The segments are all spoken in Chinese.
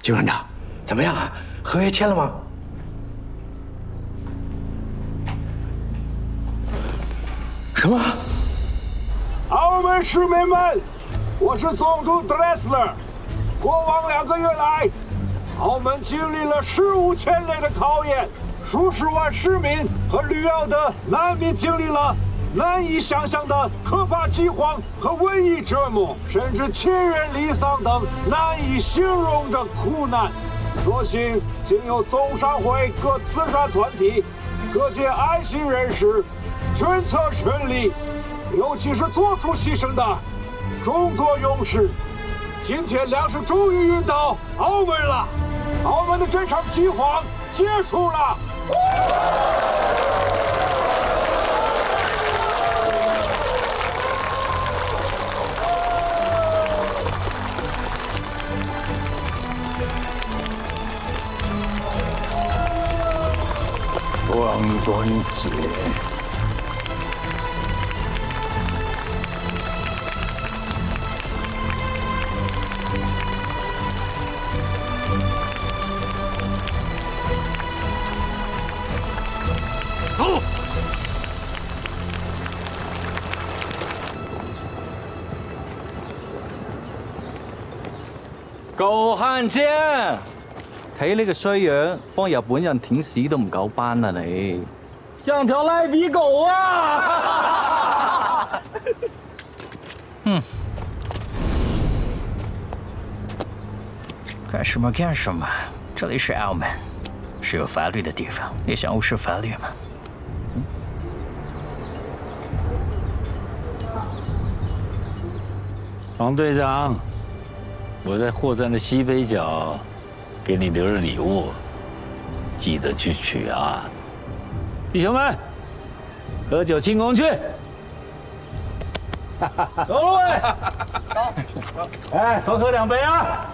金院长，怎么样啊？合约签了吗？什么？澳门市民们，我是总督 Dressler。过往2个月来，澳门经历了史无前例的考验，数十万市民和旅游的难民经历了难以想象的可怕饥荒和瘟疫折磨，甚至亲人离丧等难以形容的苦难。所幸经由总商会各慈善团体、各界爱心人士决策顺利，尤其是做出牺牲的中作勇士。今天粮食终于运到澳门了，澳门的这场饥荒结束了。光端节，走。高漢奸，睇呢個衰樣，幫日本人舔屎都唔夠班啊你！像条赖皮狗啊！干什么干什么？这里是澳门，是有法律的地方。你想无视法律吗？王队长，我在货站的西北角给你留了礼物，记得去取啊！弟兄们，喝酒庆功去！走了喂，哎，多喝2杯啊！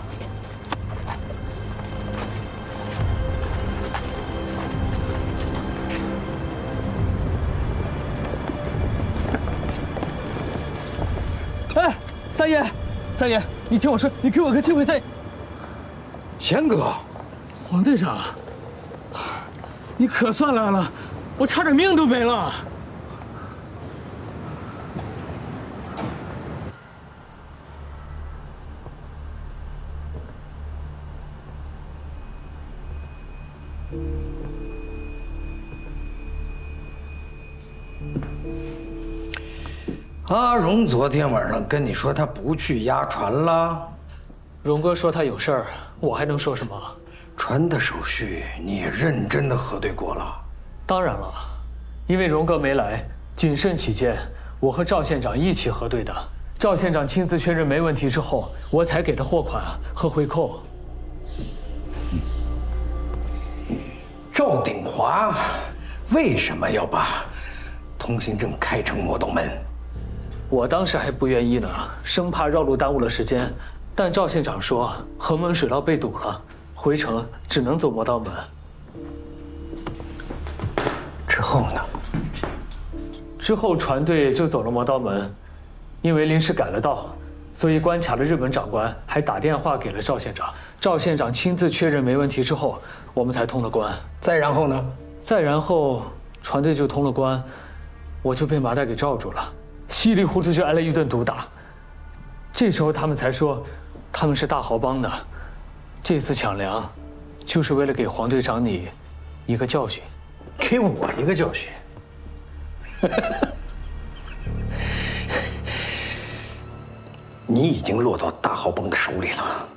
哎，三爷，三爷，你听我说，你给我个机会，三爷。贤哥，黄队长，你可算来了，我差点命都没了。阿荣昨天晚上跟你说他不去押船了，荣哥说他有事儿，我还能说什么？船的手续你也认真的核对过了？当然了，因为荣哥没来，谨慎起见，我和赵县长一起核对的。赵县长亲自确认没问题之后，我才给他货款和回扣。赵鼎华为什么要把通行证开成磨刀门？我当时还不愿意呢，生怕绕路耽误了时间。但赵县长说横门水道被堵了，回程只能走磨刀门。之后呢？之后船队就走了磨刀门，因为临时改了道，所以关卡的日本长官还打电话给了赵县长。赵县长亲自确认没问题之后，我们才通了关。再然后呢？再然后，船队就通了关，我就被麻袋给罩住了，稀里糊涂就挨了一顿毒打。这时候他们才说，他们是大豪帮的，这次抢粮，就是为了给黄队长你一个教训。给我一个教训。你已经落到大豪帮的手里了，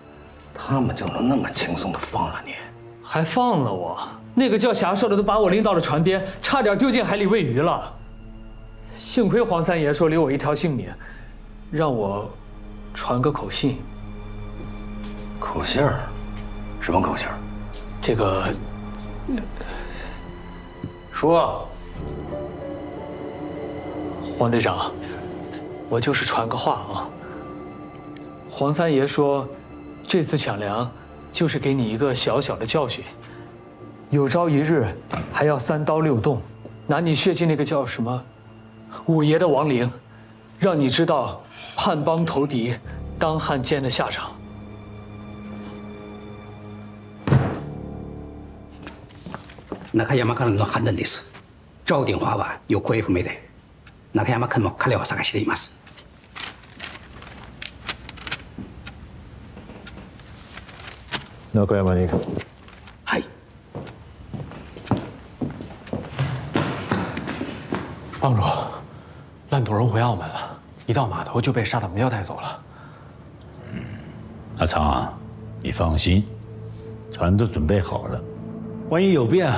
他们就能那么轻松的放了你？还放了我？那个叫霞寿的都把我拎到了船边，差点丢进海里喂鱼了。幸亏黄三爷说留我一条性命，让我传个口信。口信儿？什么口信儿？这个，说。黄队长，我就是传个话啊。黄三爷说，这次抢粮就是给你一个小小的教训，有朝一日还要3刀6洞，拿你血祭那个叫什么五爷的亡灵，让你知道叛帮投敌、当汉奸的下场。中山からの判断です。赵鼎華は行方不明で、中山君も彼を探しています。中山に行く。はい。帮主，烂赌人回澳门了，一到码头就被沙挡镖带走了。阿昌，你放心，船都准备好了，万一有变，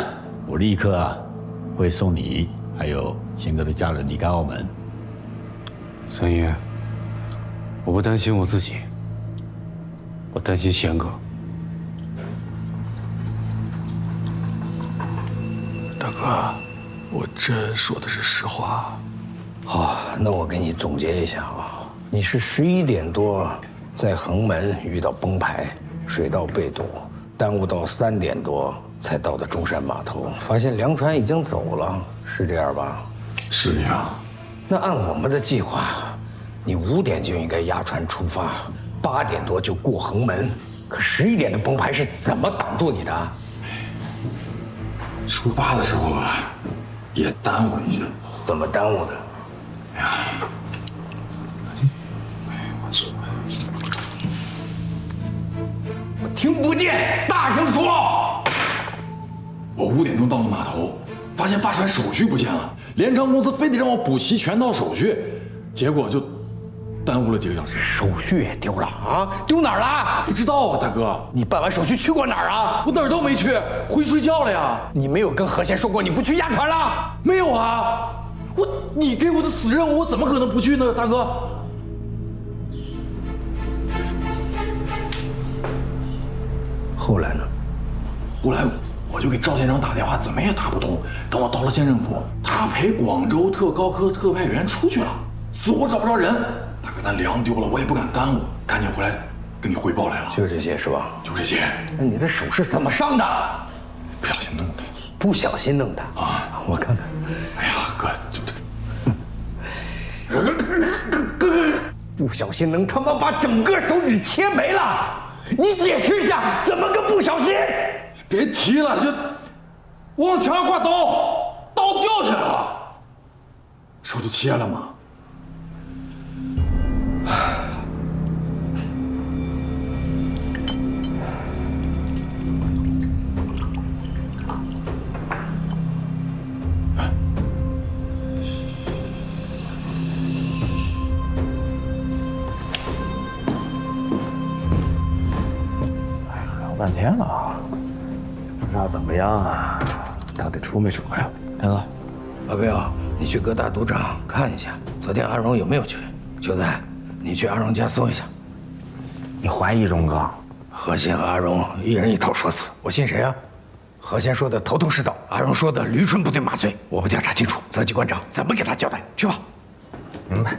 我立刻会送你还有贤哥的家人离开澳门。三爷，我不担心我自己，我担心贤哥。大哥，我真说的是实话。好，那我给你总结一下啊，你是11点多在横门遇到崩盘，水道被堵，耽误到3点多才到的中山码头，发现粮船已经走了，是这样吧？是呀。那按我们的计划，你5点就应该押船出发，8点多就过横门，可11点的崩盘是怎么挡住你的？出发的时候啊，也耽误了一下。怎么耽误的？哎呀，我听不见，大声说！我5点钟到了码头，发现发船手续不见了，联昌公司非得让我补齐全套手续，结果就耽误了几个小时。手续也丢了啊？丢哪儿了？不知道啊，大哥。你办完手续去过哪儿啊？我哪儿都没去，回睡觉了呀。你没有跟何贤说过你不去押船了？没有啊。你给我的死任务，我怎么可能不去呢，大哥？后来呢？后来我就给赵县长打电话，怎么也打不通。等我到了县政府，他陪广州特高科特派员出去了，死活找不着人。大哥，咱粮丢了，我也不敢耽误，赶紧回来跟你汇报来了。就这些是吧？就这些。那你的手是怎么伤的？不小心弄的。不小心弄的啊！我看看。哎呀，哥，不小心能他妈把整个手指切没了！你解释一下，怎么个不小心？别提了，就我往墙上挂刀，刀掉下来了，手就切了嘛。半天了，不知道怎么样啊？到底出没出呀？天哥，老彪，你去各大赌场看一下，昨天阿荣有没有去？秀才，你去阿荣家搜一下。你怀疑荣哥？何贤和阿荣一人一套说辞，我信谁啊？何贤说的头头是道，阿荣说的驴唇不对马嘴，我不调查清楚，择机关长怎么给他交代？去吧。明白。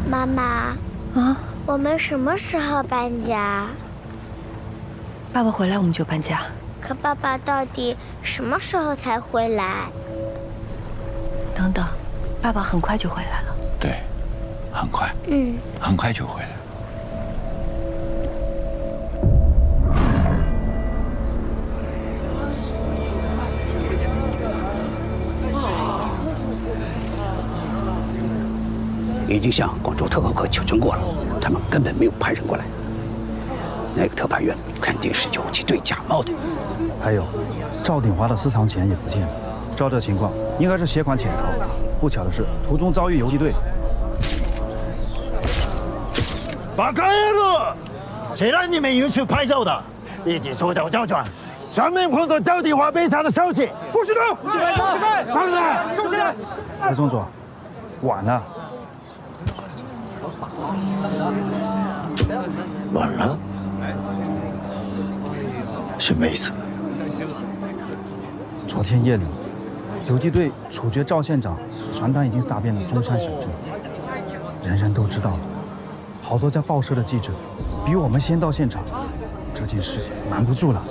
妈妈，啊，我们什么时候搬家？爸爸回来我们就搬家。可爸爸到底什么时候才回来？等等，爸爸很快就回来了。对，很快，很快就回来。已经向广州特高科求证过了，他们根本没有派人过来。那个特派员肯定是游击队假冒的。还有，赵鼎华的私藏钱也不见了。照这情况，应该是携款潜逃。不巧的是，途中遭遇游击队。把开了！谁让你们允许拍照的？立即收走赵船，上面碰到赵鼎华被杀的消息。不许动！不许动！放下！收起来！蔡总佐，晚了。晚了？什么意思？昨天夜里，游击队处决赵县长，传单已经撒遍了中山小镇。人人都知道了，好多家报社的记者比我们先到现场，这件事瞒不住了。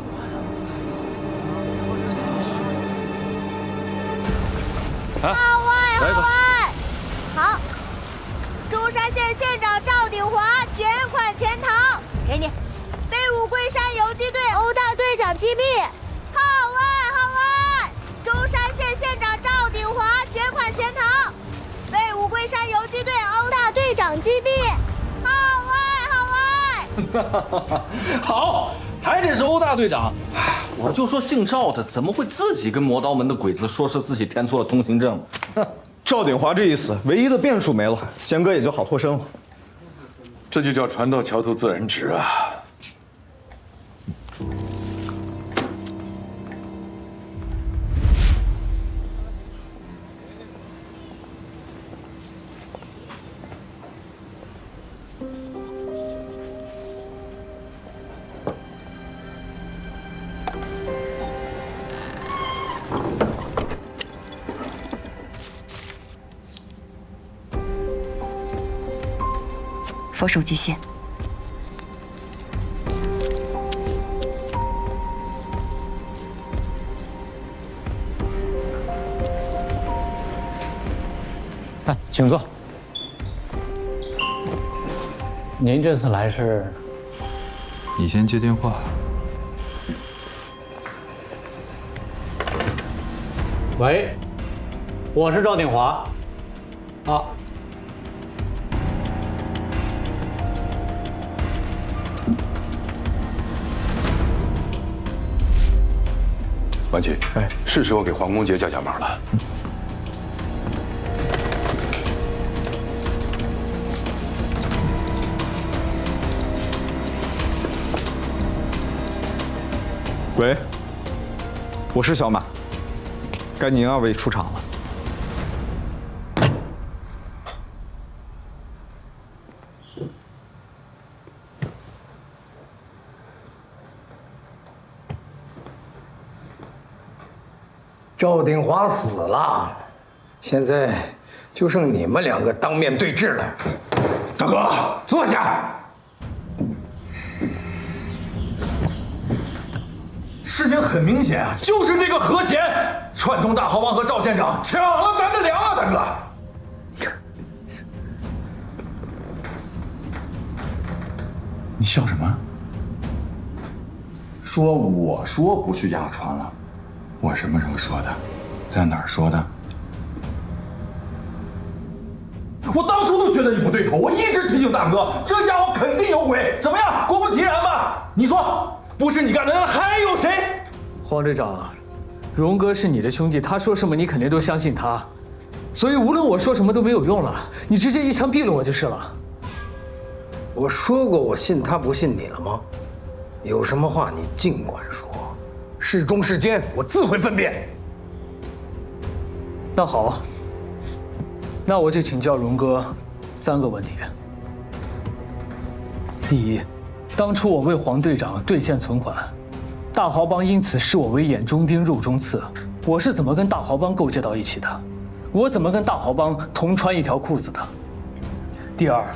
号外！好，中山县县长赵鼎华捐款潜逃，给你。飞武龟山游击队欧大队长击毙。号外！中山县县长赵鼎华捐款潜逃，飞武龟山游击队欧大队长击毙。号外！好，还得是欧大队长。我就说姓赵的怎么会自己跟磨刀门的鬼子说是自己填错了通行证？赵鼎华这一死，唯一的变数没了，贤哥也就好脱身了。这就叫船到桥头自然直啊！佛手机线。请坐。您这次来是？你先接电话。喂，我是赵鼎华。啊。王启，是时候给黄公杰叫忙了。喂，我是小马，该您二位出场了。赵鼎华死了，现在就剩你们两个当面对质了。大哥，坐下。事情很明显啊，就是那个何贤串通大豪帮和赵县长抢了咱的粮啊，大哥！你笑什么？说我说不去压船了，我什么时候说的？在哪儿说的？我当初都觉得你不对头，我一直提醒大哥，这家伙肯定有鬼。怎么样？果不其然吧？你说。不是你干的，还有谁？黄队长，荣哥是你的兄弟，他说什么你肯定都相信他，所以无论我说什么都没有用了，你直接一枪毙了我就是了。我说过我信他不信你了吗？有什么话你尽管说，是忠是奸我自会分辨。那好，那我就请教荣哥3个问题。第一，当初我为黄队长兑现存款，大豪帮因此视我为眼中钉、肉中刺，我是怎么跟大豪帮勾结到一起的？我怎么跟大豪帮同穿一条裤子的？第二，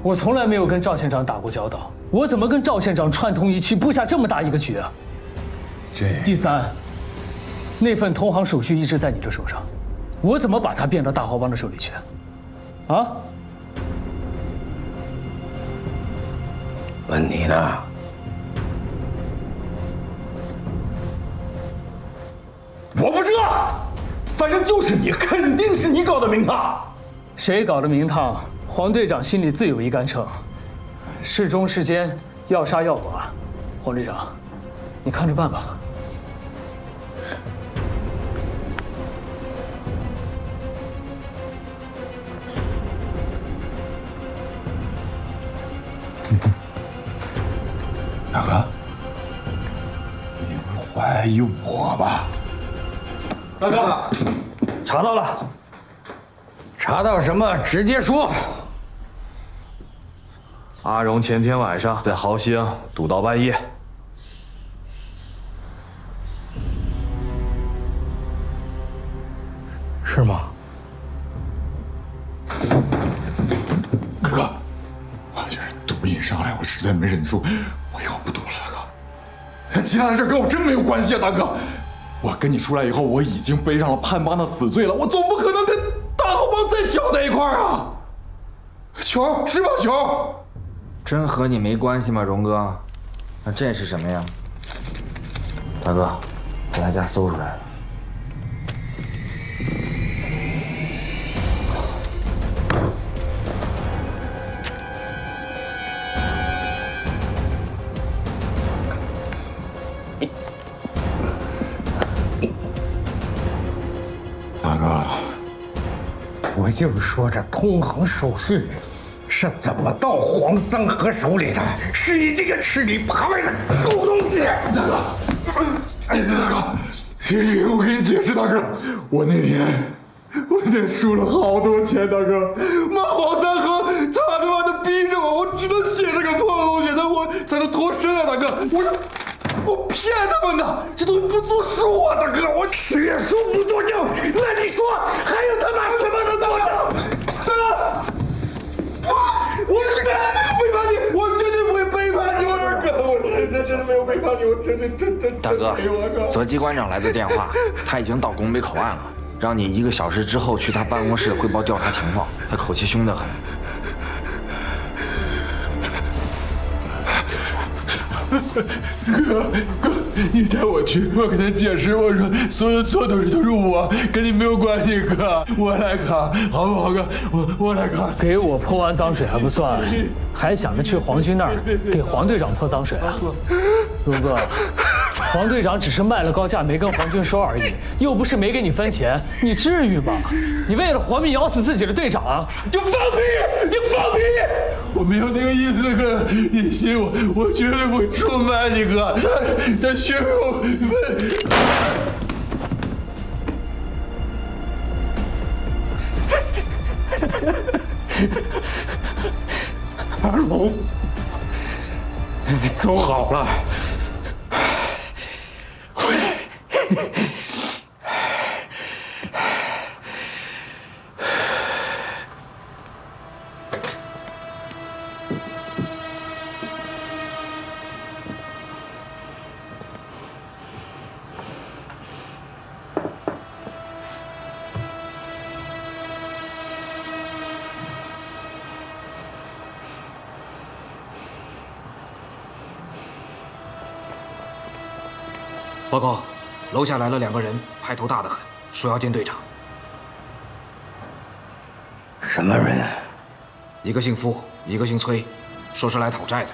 我从来没有跟赵县长打过交道，我怎么跟赵县长串通一气，布下这么大一个局啊？第三，那份同行手续一直在你的手上，我怎么把它变到大豪帮的手里去？啊？问你呢？我不知道，反正就是你，肯定是你搞的名堂。谁搞的名堂？黄队长心里自有一杆秤，是忠是奸，要杀要剐。黄队长，你看着办吧。大哥，你不怀疑我吧？大哥，查到了。查到什么？直接说。阿荣前天晚上在豪兴赌到半夜，是吗？实在没忍住，我以后不赌了，大哥。但其他的事跟我真没有关系啊，大哥。我跟你出来以后，我已经背上了叛帮的死罪了，我总不可能跟大豪帮再搅在一块儿啊！球是吧，球？真和你没关系吗，荣哥？那这是什么呀？大哥，我在家搜出来了。大哥，我就是说这通航手续是怎么到黄三河手里的？是你这个吃里扒外的狗东西！大哥，大哥，我给你解释，大哥，我那天输了好多钱，大哥，妈黄三河他妈的逼着我只能写这个破东西，我才能脱身啊，大哥，我骗他们的，这东西不作数啊，大哥，我血书不作证，那你说还有他妈什么能作证？我真的没有背叛你，我绝对不会背叛你，我哥，我真的没有背叛你，我真大哥，泽基馆长来的电话，他已经到拱北口岸了，让你1个小时之后去他办公室汇报调查情况，他口气凶得很。哥，你带我去，我跟他解释，我说所有的错都是我，跟你没有关系，哥，我来扛，好不好，哥？我来扛。给我泼完脏水还不算，还想着去皇军那儿给黄队长泼脏水啊？荣哥，黄队长只是卖了高价没跟皇军说而已，又不是没给你分钱，你至于吗？你为了活命咬死自己的队长啊？你放屁！你放屁！我没有那个意思，哥，你信我绝对不会出卖你，哥。他学我二龙，走好了。报告，楼下来了2个人，派头大得很，说要见队长。什么人？一个姓付，一个姓崔，说是来讨债的。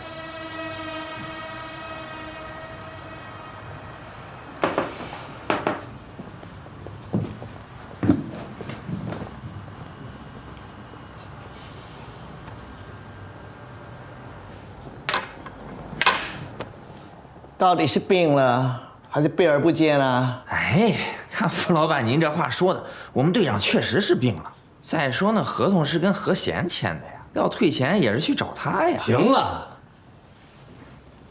到底是病了，还是避而不见了？哎，看付老板您这话说的，我们队长确实是病了。再说那合同是跟何贤签的呀，要退钱也是去找他呀。行了，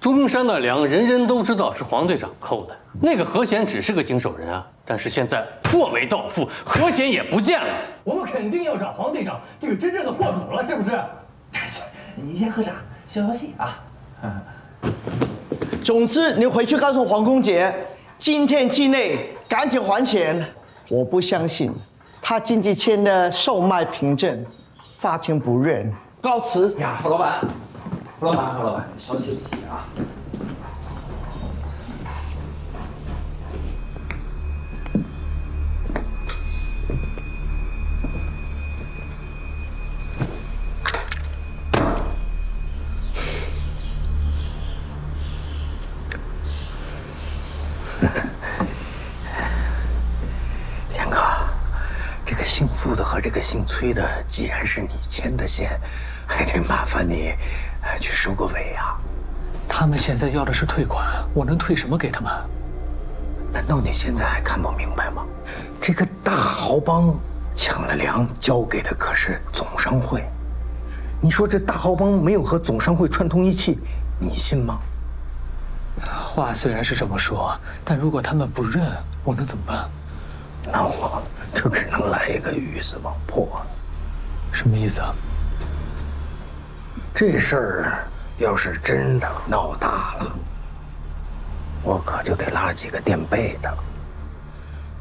中山的粮人人都知道是黄队长扣的，那个何贤只是个经手人啊。但是现在货没到付，何贤也不见了，我们肯定要找黄队长这个真正的货主了，是不是？你先喝茶，消气啊。总之，你回去告诉黄公杰，今天之内赶紧还钱。我不相信他经纪签的售卖凭证，法庭不认。告辞。呀，付老板，付老板，消气不气啊。贤哥，这个姓付的和这个姓崔的，既然是你牵的线，还得麻烦你去收个尾啊。他们现在要的是退款，我能退什么给他们？难道你现在还看不明白吗？这个大豪帮抢了粮，交给的可是总商会。你说这大豪帮没有和总商会串通一气，你信吗？话虽然是这么说，但如果他们不认，我能怎么办？那我就只能来一个鱼死网破。什么意思啊？这事儿要是真的闹大了，我可就得拉几个垫背的了。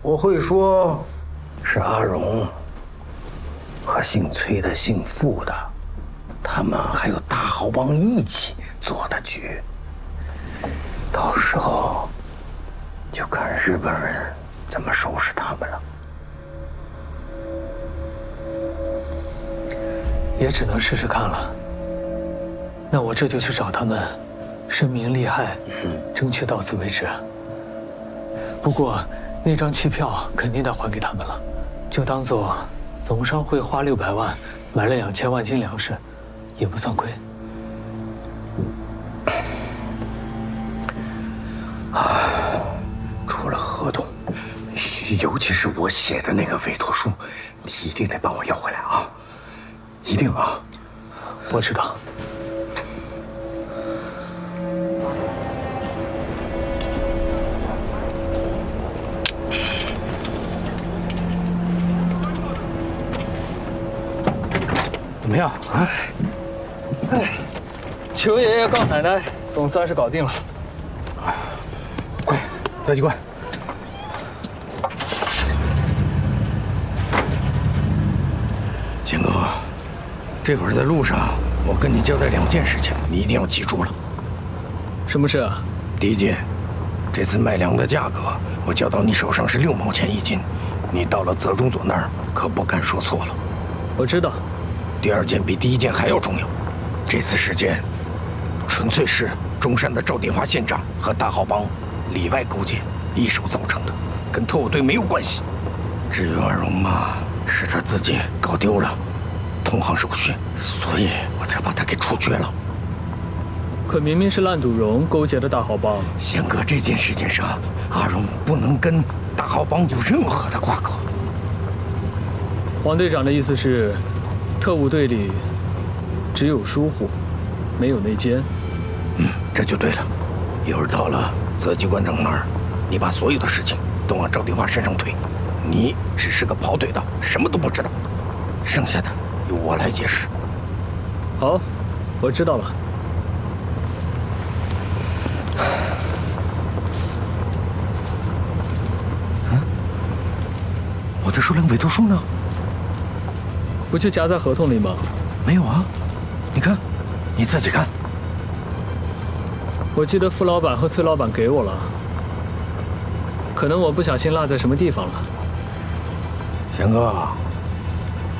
我会说，是阿荣和姓崔的、姓傅的，他们还有大豪帮一起做的局。到时候就看日本人怎么收拾他们了。也只能试试看了。那我这就去找他们，声明利害，争取到此为止。不过那张期票肯定得还给他们了，就当做总商会花600万买了2000万斤粮食，也不算亏。除了合同，尤其是我写的那个委托书，你一定得帮我要回来啊！一定啊！我知道。怎么样啊？求爷爷告奶奶，总算是搞定了。快，再机关。建哥，这会儿在路上，我跟你交代2件事情，你一定要记住了。什么事啊？第一件，这次卖粮的价格我交到你手上是6毛钱1斤，你到了泽中佐那儿可不敢说错了。我知道。第2件比第1件还要重要，这次事件纯粹是中山的赵鼎华县长和大豪帮里外勾结一手造成的，跟特务队没有关系。至于阿荣嘛，是他自己搞丢了同行手续，所以我才把他给处决了。可明明是烂赌荣勾结的大豪帮。宪哥，这件事情上，阿荣不能跟大豪帮有任何的瓜葛。黄队长的意思是，特务队里只有疏忽，没有内奸。这就对了。一会儿到了泽局馆长那儿，你把所有的事情都往赵鼎华身上推，你只是个跑腿的，什么都不知道，剩下的由我来解释。好，我知道了。我的数量委托书呢？不就夹在合同里吗？没有啊，你看，你自己看。我记得傅老板和崔老板给我了，可能我不小心落在什么地方了。贤哥，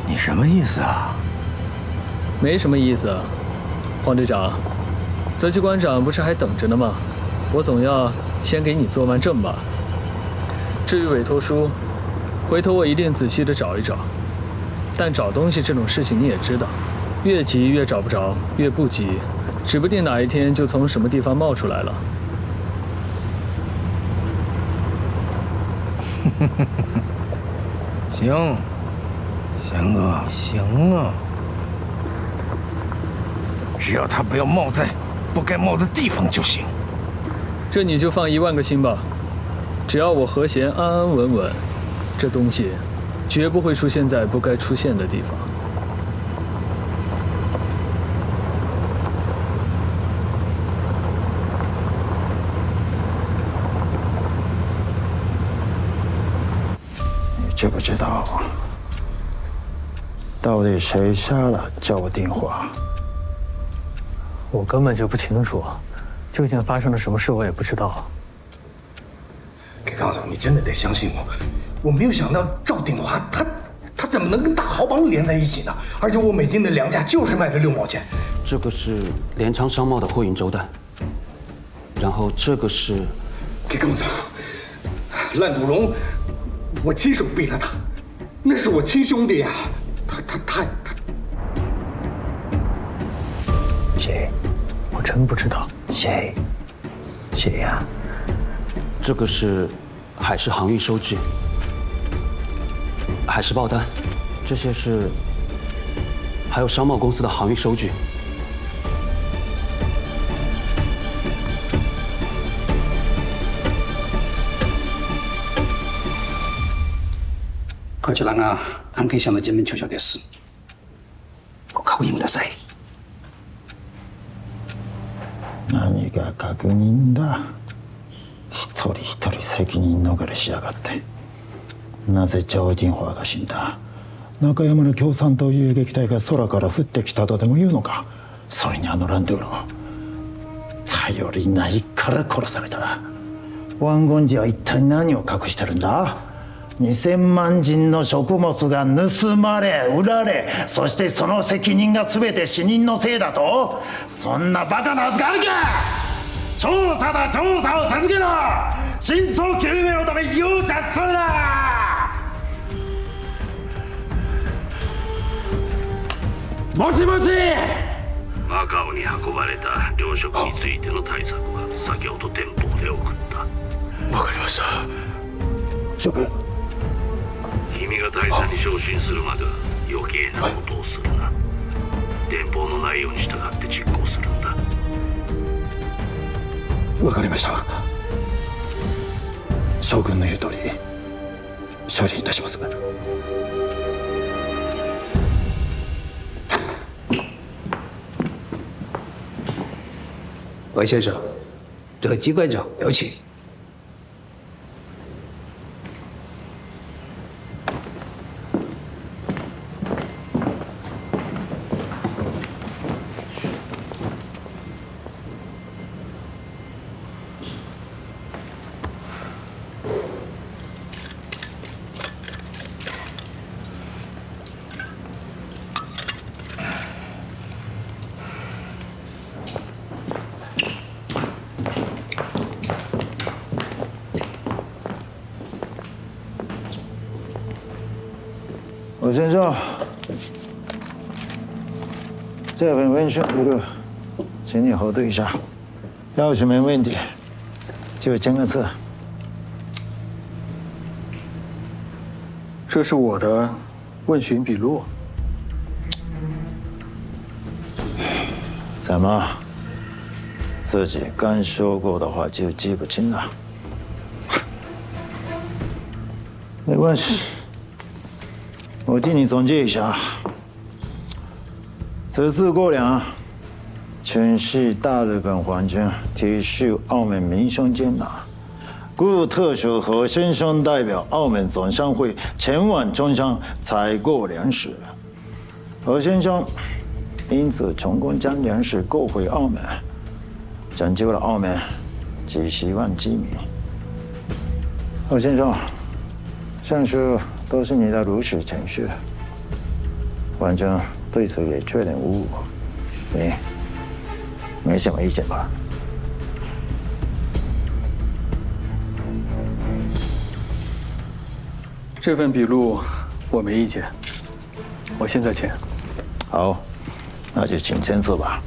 你什么意思啊？没什么意思。黄队长，泽局馆长不是还等着呢吗？我总要先给你做完证吧。至于委托书，回头我一定仔细的找一找。但找东西这种事情你也知道，越急越找不着，越不急，指不定哪一天就从什么地方冒出来了。行，贤哥，行啊。只要他不要冒在不该冒的地方就行。这你就放1万个心吧。只要我和弦安安稳稳，这东西绝不会出现在不该出现的地方。你知不知道，到底谁杀了赵鼎华？我根本就不清楚，究竟发生了什么事，我也不知道。给刚总，你真的得相信我，我没有想到赵鼎华他怎么能跟大豪帮连在一起呢？而且我每斤的粮价就是卖的6毛钱。这个是联昌商贸的货运周单，然后这个是给刚总，烂赌荣，我亲手逼了他，那是我亲兄弟呀，他。谁？我真不知道。谁呀？这个是海事航运收据、海事报单，这些是还有商贸公司的航运收据。こちらが案件者の全面調書です。ご確認ください。何が確認だ。一人一人責任逃れしやがって。なぜジャオディンホアが死んだ。中山の共産党遊撃隊が空から降ってきたとでも言うのか。それにあのランドゥール頼りないから殺された。ワンゴンジは一体何を隠してるんだ。2000万人の食物が盗まれ売られ、そしてその責任が全て死人のせいだと。そんなバカなはずがあるか。調査だ、調査を続けろ。真相究明のため容赦するな。もしもし。マカオに運ばれた糧食についての対策は先ほど電報で送った。わかりました。諸君、君が大佐に昇進するまでは余計なことをするな。電報の内容に従って実行するんだ。わかりました。将軍の言う通り処理いたします。韦先生，这个机关长有请。韦先生，这份文书目录，请你核对一下，要是没问题，就签个字。这是我的问询笔录。怎么，自己刚说过的话就记不清了？没关系。我替你总结一下：此次过两，全系大日本皇军体恤澳门民生艰难，故特属何先生代表澳门总商会前往中商采购粮食。何先生因此成功将粮食购回澳门，拯救了澳门几十万居民。何先生，上述都是你的如实陈述，反正对此也确认无误，你没什么意见吧？这份笔录我没意见，我现在签。好，那就请签字吧。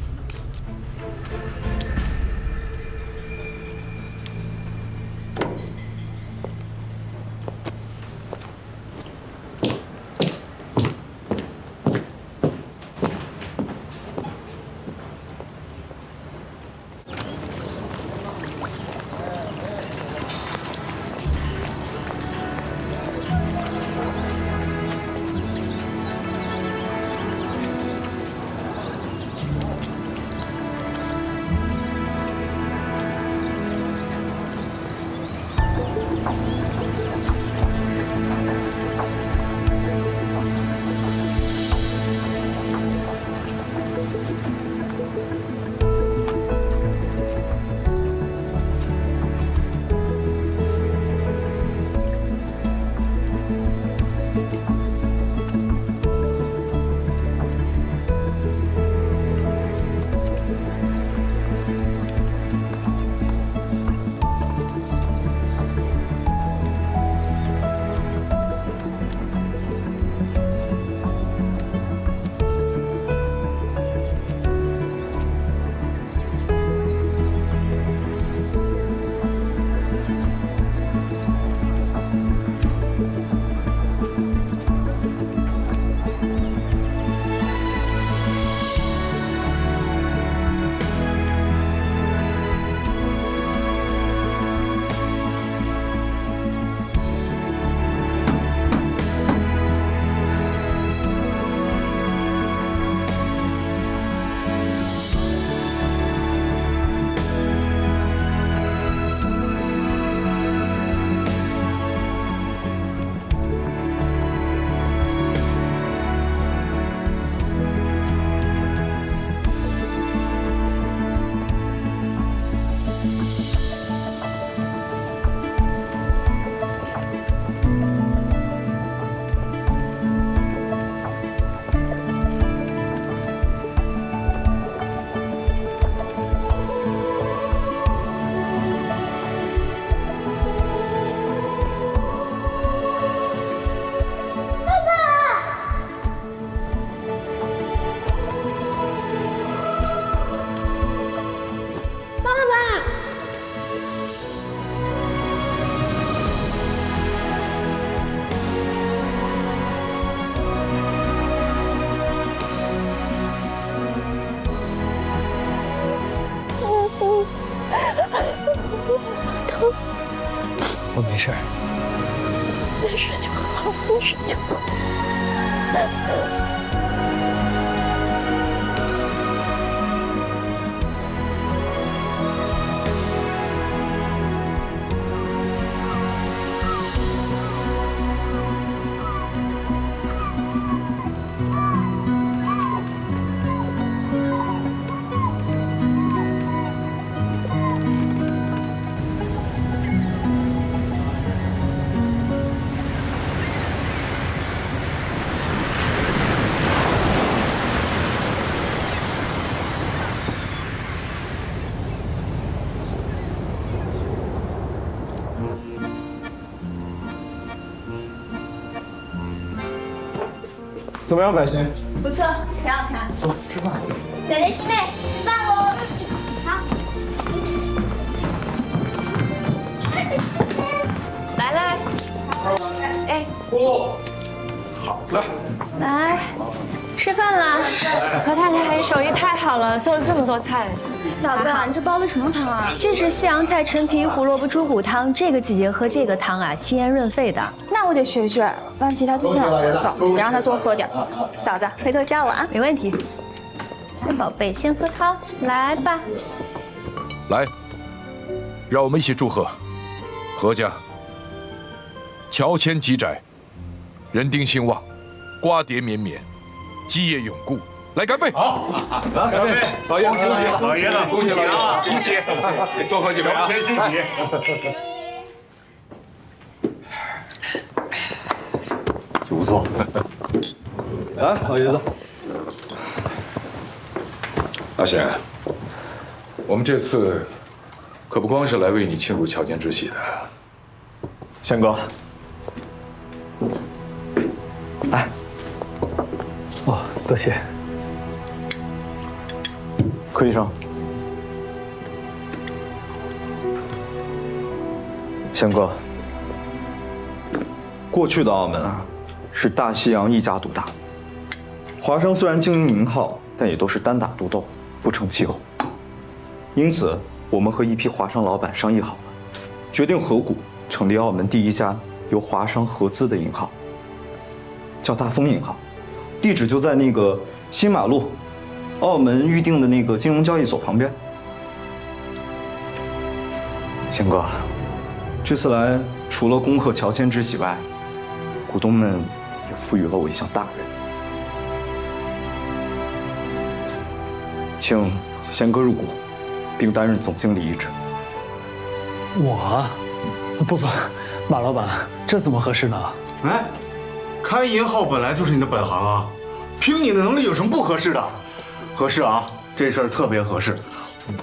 我没事。没事就好，没事就好。怎么样，百欣？不错，挺好看。走，吃饭。仔仔、西妹，吃饭喽！好。来来，哎，好了，来，吃饭啦！何太太手艺太好了，做了这么多菜。嫂子，你这煲的什么汤啊？这是西洋菜陈皮胡萝卜猪骨汤，这个季节喝这个汤啊，清咽润肺的。那我得学学，万琪她最近老咳嗽，得让她多喝点。嫂子，回头教我啊。没问题。来，宝贝，先喝汤，来吧。来，让我们一起祝贺何家乔迁吉宅，人丁兴旺，瓜瓞绵绵，基业永固。来，干杯！好，干杯！老爷子，恭喜老爷子，恭喜啊！恭喜，多喝几杯啊！欣喜。就不错。来，老爷子。阿贤，我们这次可不光是来为你庆祝乔迁之喜的。贤哥，来。哦，多谢。柯医生，贤哥，过去的澳门啊，是大西洋一家独大。华商虽然经营名号，但也都是单打独斗，不成气候。因此，我们和一批华商老板商议好了，决定合股成立澳门第一家由华商合资的银行，叫大丰银行，地址就在那个新马路。澳门预定的那个金融交易所旁边。贤哥，这次来除了恭贺乔迁之喜外，股东们也赋予了我一项大任，请贤哥入股，并担任总经理一职。我？不，马老板，这怎么合适呢？哎，开银行本来就是你的本行啊，凭你的能力有什么不合适的？合适啊，这事儿特别合适，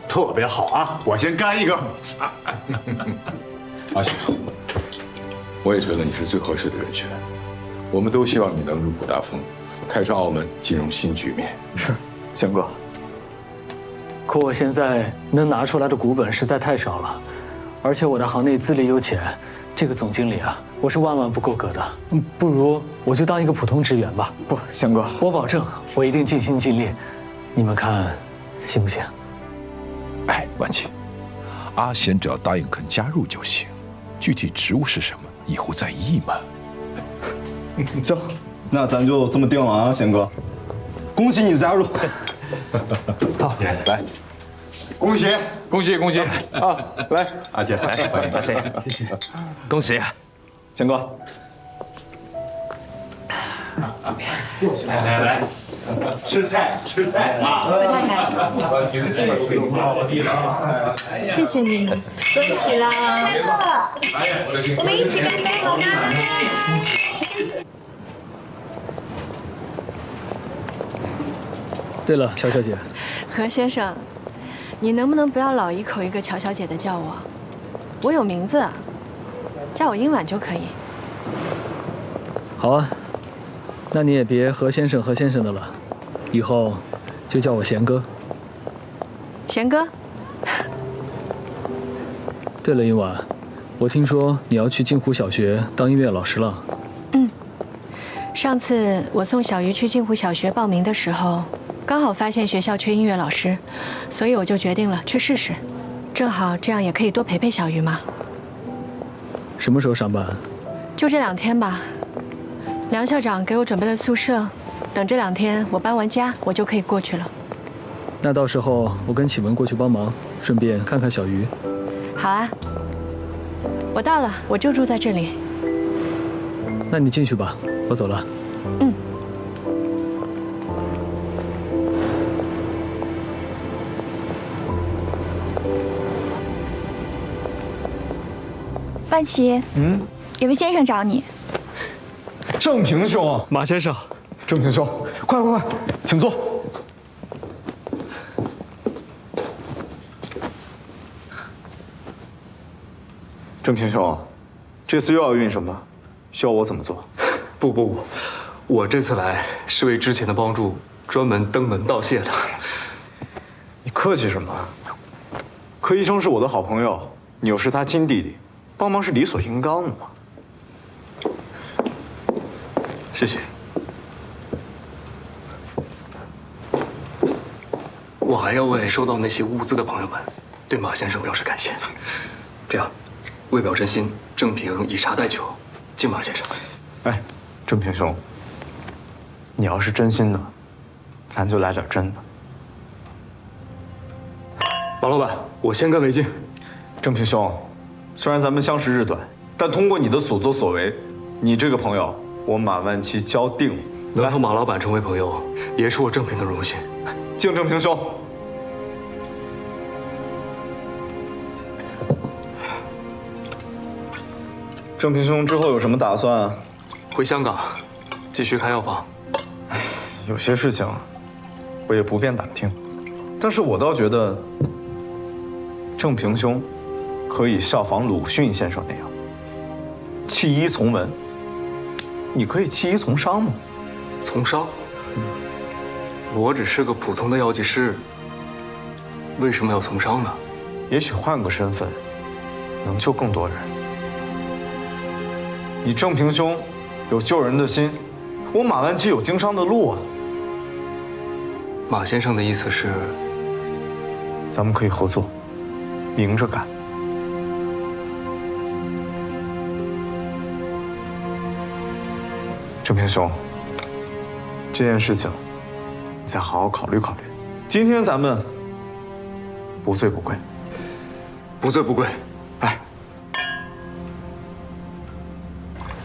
特别好啊！我先干一个。阿贤，我也觉得你是最合适的人选，我们都希望你能入股大丰，开创澳门金融新局面。是，贤哥。可我现在能拿出来的股本实在太少了，而且我的行内资历又浅，这个总经理啊，我是万万不够格的。不如我就当一个普通职员吧。不，贤哥，我保证，我一定尽心尽力。你们看，行不行？哎，万琪，阿贤只要答应肯加入就行，具体职务是什么，以后再议嘛。行，那咱就这么定了啊，贤哥，恭喜你加入。好，来，恭喜，恭喜，恭喜啊！来，阿姐，来，欢迎阿姐，谢谢，恭喜，贤哥。坐下来，吃菜啊！何太太，谢谢你们，恭喜啦！快乐，我们一起干杯好吗？对了，乔小姐，何先生，你能不能不要老一口一个乔小姐的叫我？我有名字，叫我英婉就可以。好啊，那你也别何先生的了，以后就叫我贤哥。贤哥。对了，英婉，我听说你要去镜湖小学当音乐老师了。嗯，上次我送小鱼去镜湖小学报名的时候，刚好发现学校缺音乐老师，所以我就决定了去试试，正好这样也可以多陪陪小鱼嘛。什么时候上班？就这2天吧。梁校长给我准备了宿舍，等这2天我搬完家，我就可以过去了。那到时候我跟启文过去帮忙，顺便看看小鱼。好啊，我到了，我就住在这里。那你进去吧，我走了。嗯。万奇，有位先生找你。郑平兄，马先生，郑平兄，快，请坐。郑平兄，这次又要运什么？需要我怎么做？不，我这次来是为之前的帮助专门登门道谢的。你客气什么？柯医生是我的好朋友，你又是他亲弟弟，帮忙是理所应当的嘛。谢谢。我还要为收到那些物资的朋友们对马先生表示感谢。这样，为表真心，郑平以茶代酒，敬马先生。哎，郑平兄，你要是真心的，咱就来点真的。马老板，我先干为敬。郑平兄，虽然咱们相识日短，但通过你的所作所为，你这个朋友，我马万七交定了。能和马老板成为朋友，也是我郑平的荣幸。敬郑平兄。郑平兄之后有什么打算啊？回香港，继续开药房。有些事情我也不便打听，但是我倒觉得郑平兄可以效仿鲁迅先生那样，弃医从文。你可以弃医从商吗？从商？我只是个普通的药剂师，为什么要从商呢？也许换个身份，能救更多人。你郑平兄有救人的心，我马万七有经商的路啊。马先生的意思是，咱们可以合作，明着干。郑平兄，这件事情你再好好考虑考虑。今天咱们不醉不归，不醉不归。来，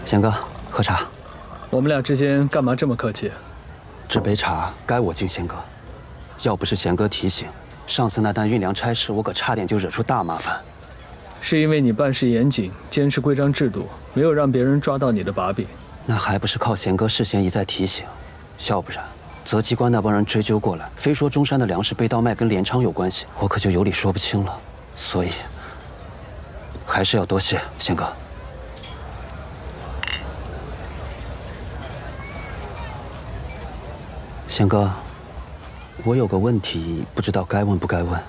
贤哥，喝茶。我们俩之间干嘛这么客气？这杯茶该我敬贤哥，要不是贤哥提醒，上次那单运粮差事，我可差点就惹出大麻烦。是因为你办事严谨，坚持规章制度，没有让别人抓到你的把柄。那还不是靠贤哥事先一再提醒，要不然择机关那帮人追究过来，非说中山的粮食被盗卖跟连昌有关系，我可就有理说不清了。所以还是要多谢贤哥。贤哥，我有个问题，不知道该问不该问。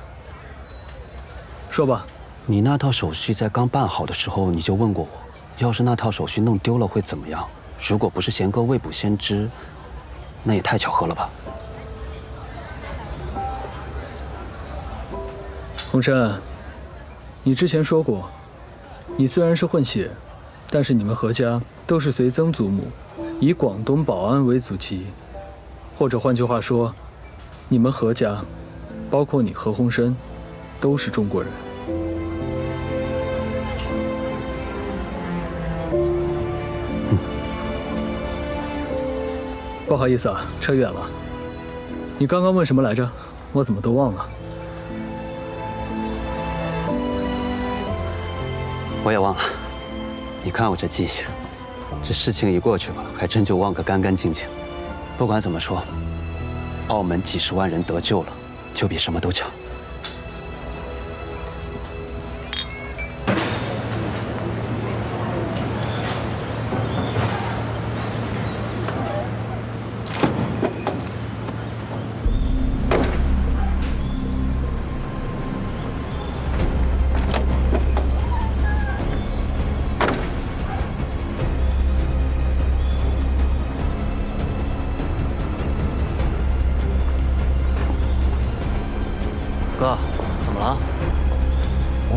说吧。你那套手续在刚办好的时候你就问过我，要是那套手续弄丢了会怎么样？如果不是贤哥未卜先知，那也太巧合了吧。洪深，你之前说过，你虽然是混血，但是你们何家都是随曾祖母，以广东宝安为祖籍，或者换句话说，你们何家，包括你何鸿燊，都是中国人。不好意思啊，扯远了。你刚刚问什么来着？我怎么都忘了。我也忘了。你看我这记性，这事情一过去吧，还真就忘个干干净净。不管怎么说，澳门几十万人得救了，就比什么都强。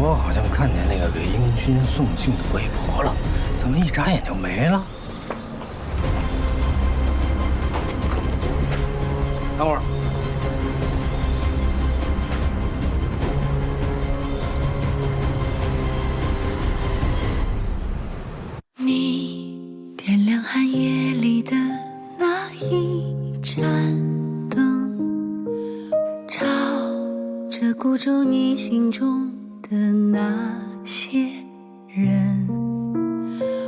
我好像看见那个给英军送信的鬼婆了，怎么一眨眼就没了？等会儿。你点亮寒夜里的那一盏灯，照着孤舟你心中的那些人，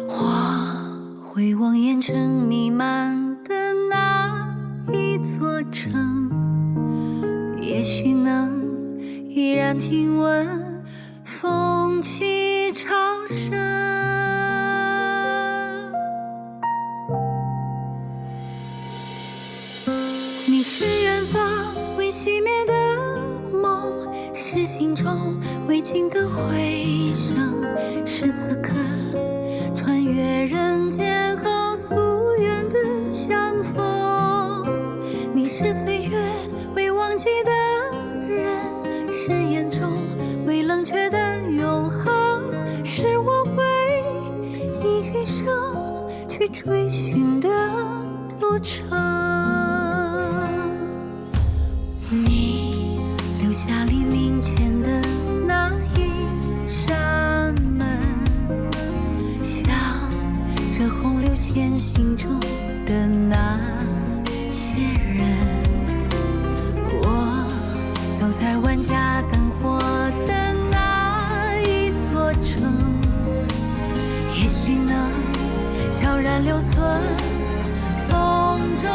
我回望烟尘弥漫的那一座城，也许能依然听闻风起潮声。你是远方未熄灭的梦，是心中未尽的回声，是此刻穿越人间后夙愿的相逢。你是岁月未忘记的人，是眼中未冷却的永恒，是我会以余生去追寻的路程。你留下黎明前的那一扇门，向着洪流前行中的那些人，我走在万家灯火的那一座城，也许能悄然留存风中